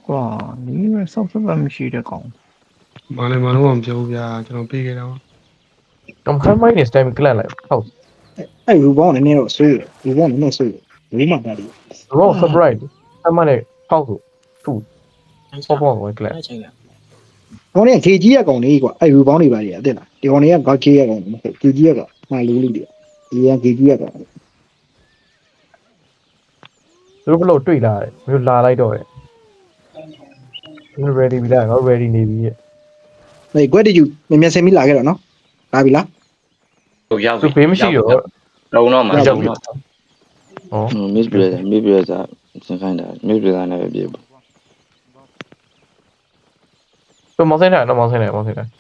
ကွာဒီဆောက်ဆက်မရှိတဲ့ကောင်မာလည်းမလုံးအောင်ပြောဗျာကျွန်တော်ပြေးခဲ့တော့ I'm kind of mind is time clear like house အဲ့ရူဘောင်းနည်းနည်းတော့ဆိုးရရူဘောင်းနည်းနည်းဆိုးရဘူးမှပါလိ raw surprise I'm on it house two ပေါ့ပေါ့ဝင် clear ဟောင်းနေခေကြီးရကောင်လေးကွာအဲ့ရူဘောင်းတွေပါလေအတက်လားဒီကောင်တွေကဂါခေရကောင်မဟုတ်ခေကြီးရကောင်မှလူလေးတွေဒီကခေကြီးရကောင် သူတို့ဘလို့တွေ့လာတယ်မျိုးလာလိုက်တော့တယ် ready ပြီလားငါ ready နေပြီရဲ့ ဟေးကွက်တူမြင်စင်ပြီးလာခဲ့တော့နော်လာပြီလား ဟုတ်ရောက် သူဘေးမရှိတော့ လုံးတော့မှာ ရောက် လုံး ပြီ တော့ ဟော mid brother စင်ခိုင်းတာ mid brother နဲ့ပဲပြေဘူး သူမောင်းဆိုင်တာတော့မောင်းဆိုင်တယ်မောင်းဆိုင်တယ် ခါ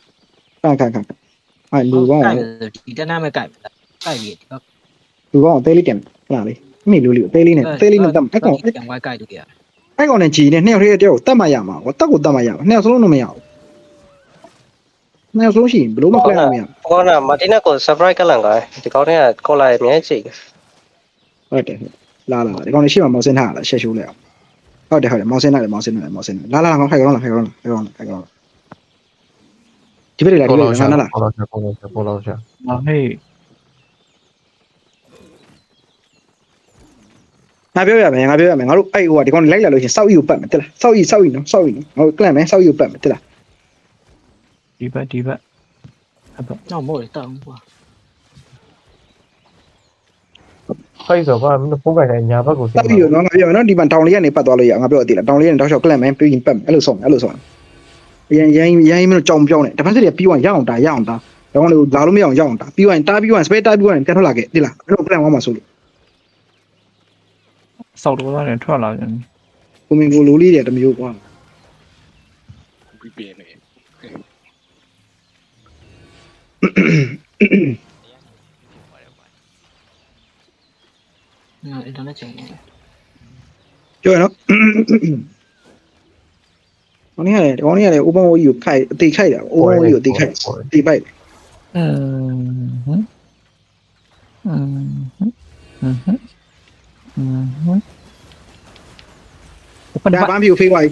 အဲ့လူဘောင်း ဒီတနမ်းမဲ့ကြိုက်ကြိုက်ပြီဒီက လူဘောင်းသေးလေးတင်ဟလာလေမိလူလေးသေးလေးနဲ့သေးလေးနဲ့တတ်အဲ့ကောင် ပြန်ဝိုက်ကြိုက်လို့ရ အဲ့ကောင်နဲ့ဂျီနဲ့နှစ်ယောက်တည်းတယောက်တတ်မှရမှာကွာတက်ကိုတတ်မှရမှာနှစ်ယောက်စလုံးတော့မရဘူးနှစ်ယောက်စလုံးရှိရင်ဘလို့မကလမ်းမရ ဘောနာမာတင်နာကို surprise ကလန်ကဒီကောင်းတဲ့ကောလာရဲ့မြဲချိတ် ဟုတ်တယ်လာဒီကောင်နဲ့ရှိမှမောင်းစင်းထားတာရှက်ရှိုးလိုက်အောင်ဟုတ်တယ်မောင်းစင်းထားတယ်မောင်းစင်းထားလာငါခိုင်ကောင်လာဒီဘက်တွေလာဒီဘက်ငါနားလာ ပေါ်လာချာ ငါဟေး ငါပြောရမယ်ငါတို့အဲ့ဟိုကဒီကောင်လိုက်လာလို့ရှင်စောက်အီကိုပတ်မယ်တက်လားစောက်အီနော်ငါတို့ကလန့်မယ်စောက်အီကိုပတ်မယ်တက်လား ဒီဘက်အဲ့ဘက် တော့မို့တောင်းကွာ ဖိုက်ဆိုပါမင်းဖုန်းကြိုင်ညာဘက်ကို စောက်အီနော်ငါပြောနော်ဒီမှာတောင်လေးကနေပတ်သွားလို့ရငါပြောအတိလားတောင်လေးကနေတောက်လျှောက်ကလန့်မယ်ပြီးရင်ပတ်မယ်အဲ့လိုဆုံးရင်မလို့ကြောင်ပြောင်းနေတပတ်စတွေပြီးသွားရအောင်တာဒါကောင်လေးလာလို့မရအောင်ရအောင်တာပြီးသွားရင်တားပြီးသွားရင်စပယ်တားပြီးသွားရင်ပြန်ထွက်လာခဲ့တိလားအဲ့လိုကလန့်သွားမှာဆိုလို့ ဆောက်တော့တယ်ထွက်လာပြန် ကိုမင်းကိုလိုလေးတွေတမျိုးကွာ ပြီးပြင်းနေ အင်တာနက်ချိန်နေ ပြောရနော်ခေါင်းရလေ open OE ကိုခိုက်အသေးခိုက်တာ open OE ကိုအသေးခိုက်တေးပိုက် ဟမ် ဒါဘာမှမဖြစ်ဖေးဝိုင်း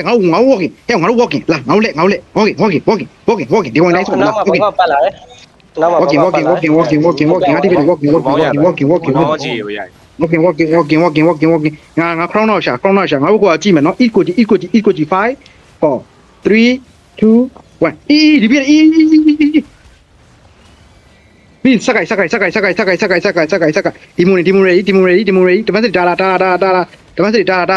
ငါတို့ walking ဟဲ့ငါတို့ walking လာငါတို့လက် walking ဒီကောင်လိုက်ဆုံး နာ လာ မဘောပတ်လာတယ်နာမဘောပတ်လာ walking ဟာဒီဘက် walking မောင်းကြည့်ရရိုက် ငါ crown out ရှာငါတို့ကကြည့်မယ်နော် equal 5 4 3 2 1 ဒီပြပြီးစကိုက်ဒီမူရီတပတ်စစ်တာလာတပတ်စစ်တာလာ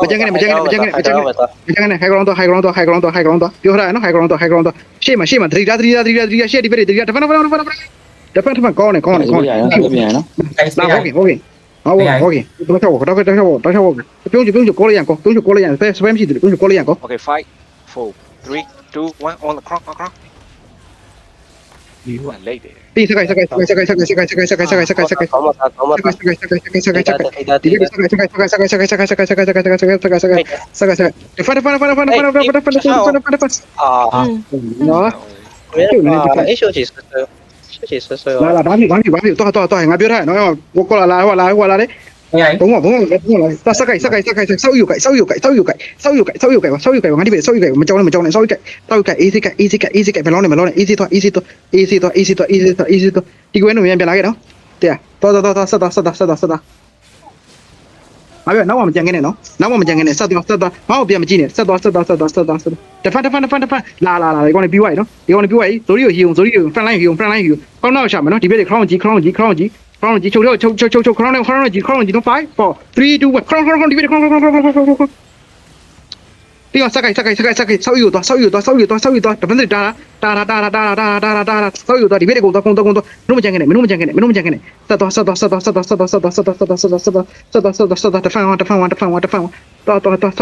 မကြမ်းကနေဟိုက်ဂရောင်းတော့ပြောထားရနော်ဟိုက်ဂရောင်းတော့ရှေ့မှာသတိတာရှေ့ဒီဘက်တဖန်ကောင်းနေ ပြန်နော် လာဟုတ်ကဲ့တော့ပြုံးကိုလေးရန်စပမ်ရှိတယ်ပြုံးကိုလေးရန်ကို Okay 5 4 3 2 1 on the clock ဒီကလေးတယ် ဒီစကိုက်ဒီဘက်စကိုက်ဖန်ဖန်နော် အေးရှိုချီဆွဲလာဘာဖြစ်တော့ငါပြောထားနော်ကိုလာလေဘုံဘုံစကိုက်ဆောက်ယူကိုက်ငါဒီပဲဆောက်ယူကိုက်မကြောင်းနဲ့ဆောက်ယူကိုက် easy ဘယ်လောင်းနေ easy တော့ဒီကွဲနုံပြန်လာခဲ့နော်တဲ့တော့ဆက်တာငါပြောနောက်မှမကြံခဲ့နဲ့နော်နောက်မှမကြံခဲ့နဲ့ဆက်တော့ဘာကိုပြန်မကြည့်နဲ့ဆက်တော့တဖန်လာဒီကောင်နေပြီးသွားပြီနော်ဒီကောင်နေပြီးသွားပြီဇိုရီကို front line ဟီယုံကောင်းတော့ရှာမယ်နော်ဒီဘက်တွေ crown ကြီးချုပ်ချုပ် crown ကြီးcrown ကြီးတော့5 4 3 2 1 crown ဒီဘက် crown ဒီကစကိုက်ဆောက်ယူတော့တပန်းစစ်တာဆောက်ယူတော့ဒီဘက်ကိုတော့ကုန်းမကြံခဲ့နဲ့ဆက်တော့တဖန်တော့ဆော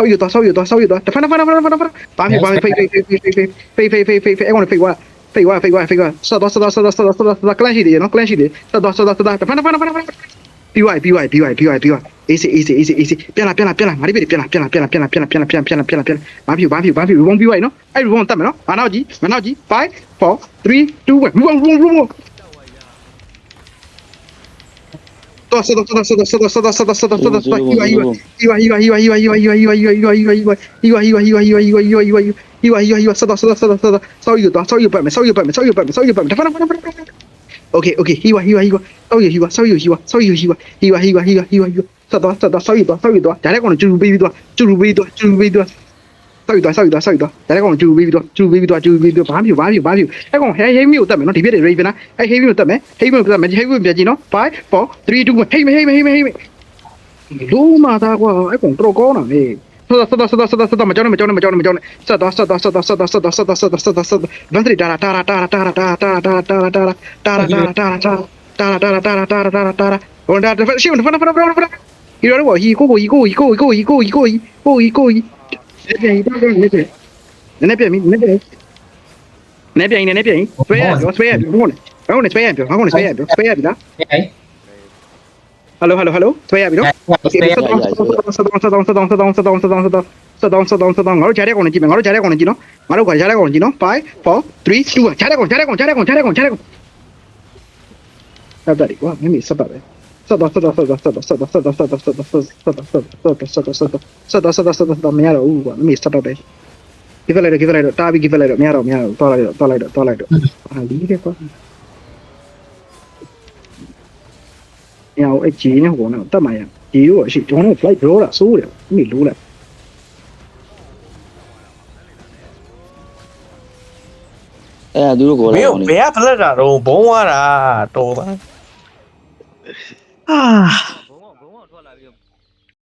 က်ယူတော့တဖန်ဘာဖြစ်ဖေးအဲ့ကောင်ဖေးဝါဆက်တော့ကလန့်ရှိတယ်နော်ဆက်တော့တဖန်ပြီးဝိုင်း AC ပြန်လာငါဒီဘက်ပြန်လာဘာဖြစ် reborn ပြီးဝိုင်းနော်အဲ့ reborn တတ်မယ်နော်ငါနောက်ကြီး5 4 3 2 1 reborn တော့ဆက်တော့ဆက်တော့Okay, hiwa. Sao you. Sao. Direct on to baby. Sao. Direct on to baby. Bam. I go, hey, me with them, not even Raven. I hate you with them, hey, with them, hey, with Begino. 5, 4, 3, 2, 1. Hey. Luma, I can throw corner, hey. Majority. Ventri tara. On that the shoot fana. You know what? He go. Nepe. Spare. Hello. Spare. Sadon. Ngaro jare kono jino. Ngaro jare kono jino. 5, 4, 3, 2, 1. Jare kono. Sabari. Wow, mimi sabari. Sada. Miaro. Mimi sabari. Give a letter. Tabi give a letter. Miaro. Toledo. Leave it. Nhau chỉ nhau của nó ta mày chiếu ở chỉ cho nó phải rô là số rồi mình lú là Ê, tôi có 没有 làm 别的了，都甭玩了，都。 啊。